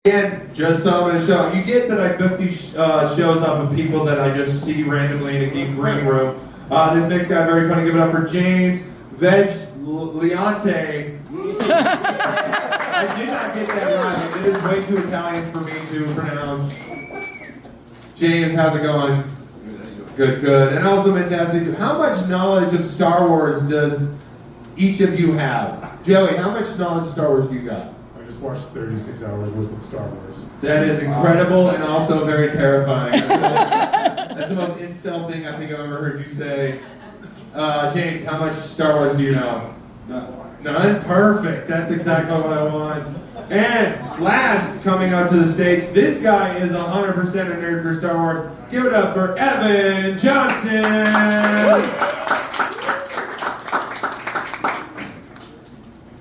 Again, just so I'm going to show you get that I book these shows off of people that I just see randomly in a geek ring room. This next guy, very funny. Give it up for James Leonte. I did not get that right. It is way too Italian for me to pronounce. James, how's it going? Good, good. And also fantastic. How much knowledge of Star Wars does each of you have? Joey, how much knowledge of Star Wars do you got? I just watched 36 hours worth of Star Wars. That is incredible and also very terrifying. That's the most incel thing I think I've ever heard you say. James, how much Star Wars do you know? None? Perfect. That's exactly what I want. And last, coming up to the stage, this guy is 100% a nerd for Star Wars. Give it up for Evan Johnson!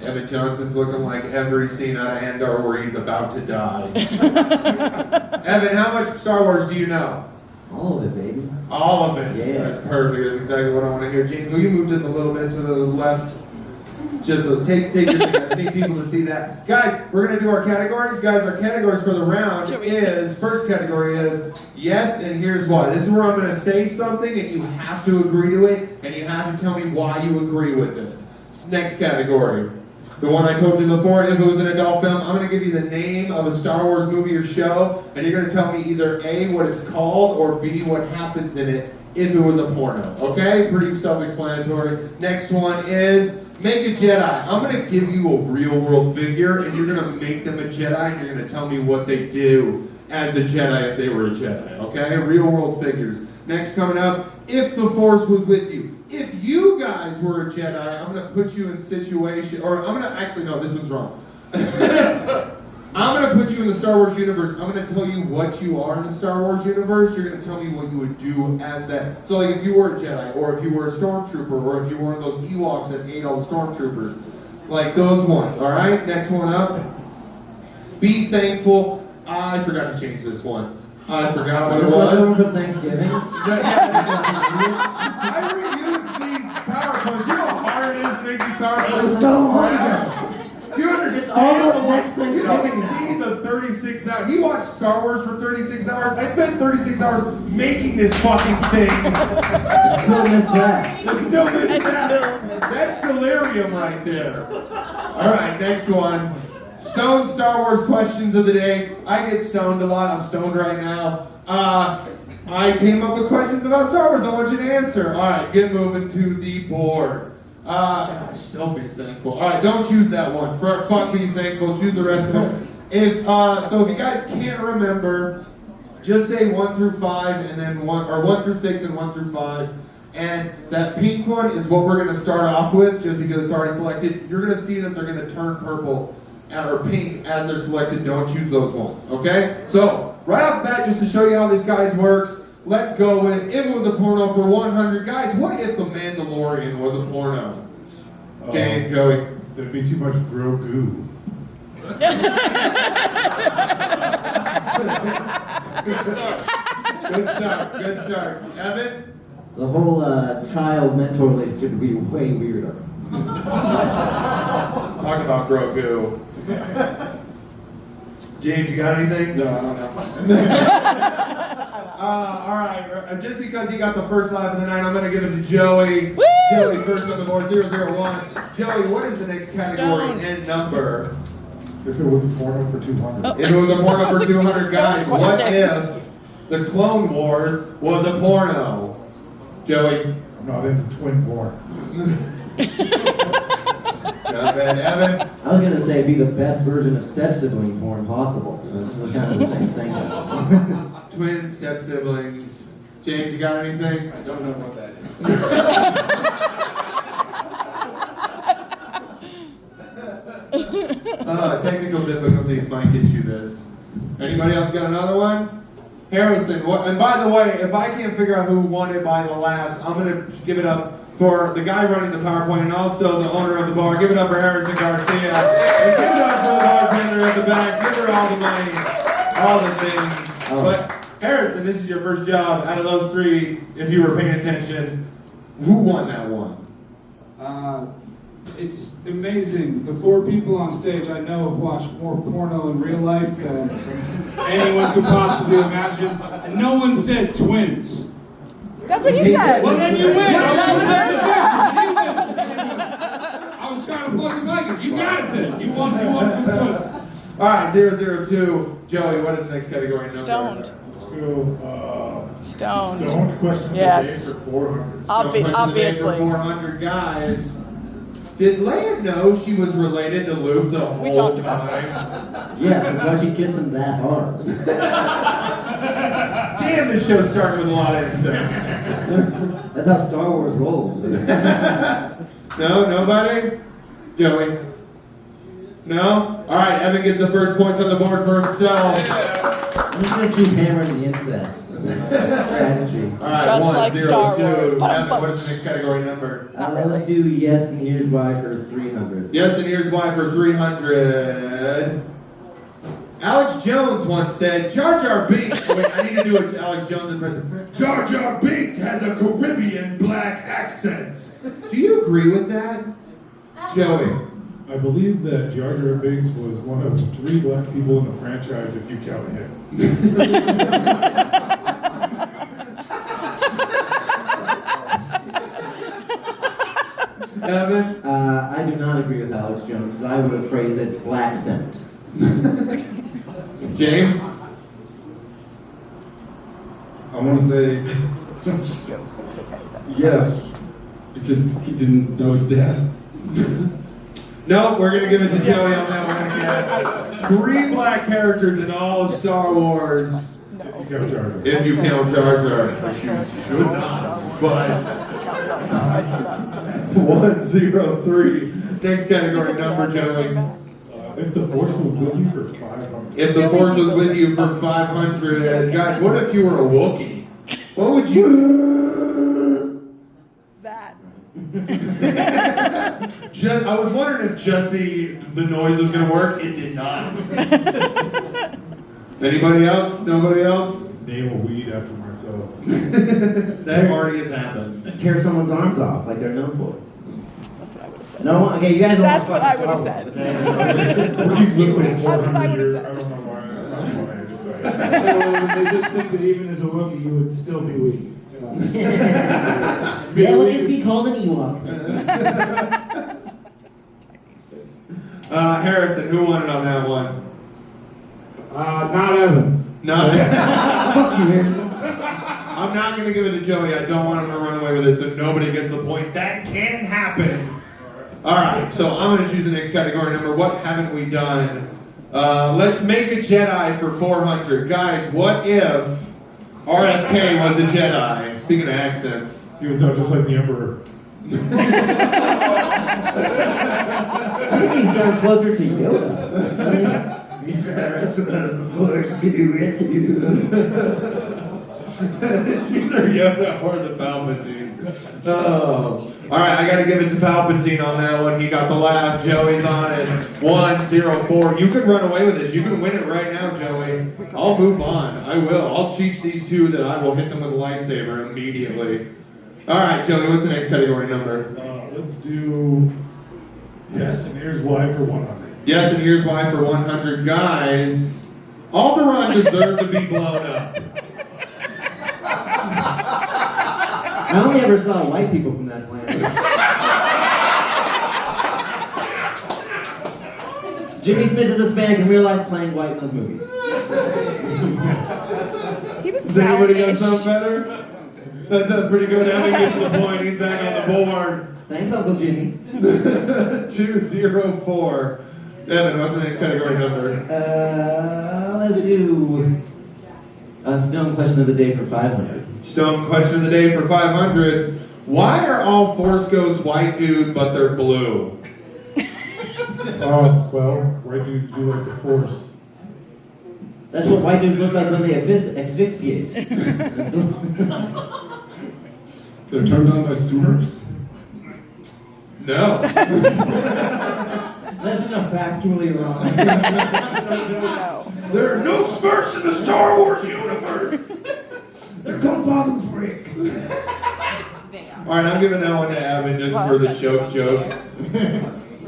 Evan Johnson's looking like every scene out of Andor where he's about to die. Evan, how much Star Wars do you know? All of it, baby. All of it. Yeah. That's perfect. That's exactly what I want to hear. James, will you move just a little bit to the left? Just take your thing. I just need people to see that. Guys, we're going to do our categories. Guys, our categories for the round is, first category is, yes, and here's why. This is where I'm going to say something and you have to agree to it, and you have to tell me why you agree with it. Next category. The one I told you before, if it was an adult film, I'm going to give you the name of a Star Wars movie or show, and you're going to tell me either A, what it's called, or B, what happens in it if it was a porno. Okay? Pretty self-explanatory. Next one is make a Jedi. I'm going to give you a real-world figure, and you're going to make them a Jedi, and you're going to tell me what they do as a Jedi if they were a Jedi. Okay? Real-world figures. Next coming up, if the Force was with you. If you guys were a Jedi, I'm going to put you in situation, or I'm going to, actually no, this one's wrong. I'm going to put you in the Star Wars universe. I'm going to tell you what you are in the Star Wars universe. You're going to tell me what you would do as that. So like if you were a Jedi, or if you were a Stormtrooper, or if you were one of those Ewoks that ate all the Stormtroopers. Like those ones, alright? Next one up. Be thankful. I forgot to change this one. I forgot what it was. For Thanksgiving. I reused these PowerPoints. You know how hard it is to make these PowerPoints? It's so hard. Do you understand? It's almost next You don't Thanksgiving see the 36 hours. He watched Star Wars for 36 hours. I spent 36 hours making this fucking thing. Still miss that. I still miss that. That's delirium right there. All right, next one. Stone Star Wars questions of the day. I get stoned a lot. I'm stoned right now. I came up with questions about Star Wars I want you to answer. All right, get moving to the board. Gosh, don't be thankful. All right, don't choose that one. Fuck be thankful. Choose the rest of them. So if you guys can't remember, just say 1 through 5 and then 1 through 6 and 1 through 5. And that pink one is what we're going to start off with, just because it's already selected. You're going to see that they're going to turn purple or pink as they're selected. Don't choose those ones, okay? So, right off the bat, just to show you how this guys works, let's go with if it was a porno for 100. Guys, what if The Mandalorian was a porno? James, Joey. There'd be too much Grogu. Good start, good start. Evan? The whole child-mentor relationship would be way weirder. Talk about Grogu. James, you got anything? No, I don't know. All right, just because he got the first laugh of the night, I'm going to give it to Joey. Woo! Joey, first on the board, 001. Joey, what is the next category Stoned. and number? If it was a porno for 200. If it was a porno for 200, guys, what if the Clone Wars was a porno? Joey? I'm not into twin porn. Not bad. Evan? I was gonna say be the best version of step-sibling porn possible. This is kind of the same thing. Twin step-siblings. James, you got anything? I don't know what that is. Technical difficulties might get you this. Anybody else got another one? Harrison, what? And by the way, if I can't figure out who won it by the laughs, I'm gonna give it up for the guy running the PowerPoint and also the owner of the bar. Give it up for Harrison Garcia. And give it up for the bartender at the back. Give her all the money, all the things. Oh. But Harrison, this is your first job. Out of those three, if you were paying attention, who won that one? It's amazing. The 4 people on stage I know have watched more porno in real life than anyone could possibly imagine. And no one said twins. That's what he said. Well, then you win. I was trying to plug the mic in. You got it then. You won for twins. All right, 002. Joey, what is the next category number? Stoned. Let's go, Stoned. Stone question Yes. of the day for 400. Obviously. 400 guys. Did Leia know she was related to Luke the whole We talked time? about this. Yeah, that's why she kissed him that hard. Damn, this show started with a lot of incest. That's how Star Wars rolls. No, nobody? Joey? No? All right, Evan gets the first points on the board for himself. I'm just gonna keep hammering the incest. Strategy. All right, Just 1, like 0, Star 2. Wars. Evan, what is the next category number? Not Let's do yes and here's why for 300. Yes, and here's why for 300. Alex Jones once said, Jar Jar Binks. Wait, I need to do it. Alex Jones impression. Jar Jar Binks has a Caribbean black accent. Do you agree with that, Joey? I believe that Jar Jar Binks was one of 3 black people in the franchise if you count him. Evan? I do not agree with Alex Jones. I would have phrased it black scent. James? I want to say yes, because he didn't know his dad. No, we're going to give it to Joey on that. We're going to get 3 black characters in all of Star Wars. If you count Jar Jar. If you count Jar Jar. Which you should not. But 103. Next category number, Joey. If the Force was with you for 500. If the Force was with you for 500. Guys, what if you were a Wookiee? What would you... That. I was wondering if just the noise was going to work. It did not. Anybody else? Nobody else? Name a weed after myself. That already has happened. Tear someone's arms off like they're known for. That's what I would have said. No, okay, you guys don't That's want what to I would have said. He's lived for That's what I 400 would've years. said. I don't know why that's not funny. I just thought. They just think that even as a Wookiee, you would still be weak. That would just be called an Ewok. Harrison, who won it on that one? Not Evan. Not Fuck you, Harrison. I'm not going to give it to Joey. I don't want him to run away with it, so nobody gets the point. That can happen. All right, so I'm going to choose the next category number. What haven't we done? Let's make a Jedi for 400. Guys, what if RFK was a Jedi? Speaking of accents. He would sound just like the Emperor. I think you sound closer to Yoda. It's either Yoda or the Palpatine. Oh. All right, I got to give it to Palpatine on that one. He got the laugh. Joey's on it. 1-0-4. You can run away with this. You can win it right now, Joey. I'll move on. I will. I'll teach these 2 that I will hit them with a lightsaber immediately. All right, Joey, what's the next category number? Let's do yes, and here's why for 100. Yes, and here's why for 100. Guys, Alderaan deserved to be blown up. I only ever saw white people from that planet. Jimmy Smith is Hispanic in real life, playing white in those movies. He was Does anybody got brownish. something better? That sounds pretty good. Evan gets the point. He's back on the board. Thanks, Uncle Jimmy. 2-0-4. Evan, what's the next category number? Let's do stone question of the day for 500. Stone question of the day for 500. Why are all Force Ghosts white dudes, but they're blue? Well, white dudes do like the Force. That's what white dudes look like when they asphyxiate. That's what- They're turned on by Smurfs. No. That's just factually wrong. No. There are no Smurfs in the Star Wars universe. They're compound freak. All right, I'm giving that one to Evan just for the joke.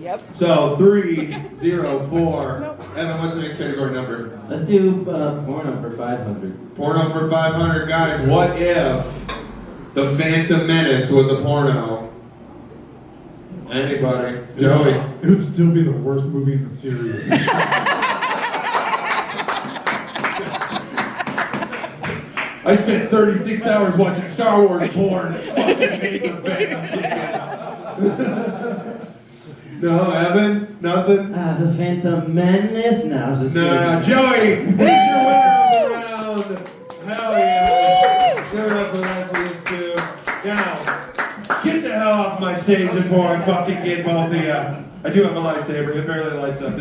Yep. So 304. Evan, what's the next category number? Let's do porno for 500. Porno for 500, guys. What if The Phantom Menace was a porno? Anybody? Joey. It would still be the worst movie in the series. I spent 36 hours watching Star Wars porn. Fucking hate The Phantom Menace. No, Evan? Nothing? The Phantom Menace? No, just No, Joey! He's your winner of the round! Hell yeah! Give it up for the rest of these two. Now, get the hell off my stage before I fucking get both of you. I do have a lightsaber, it barely lights up.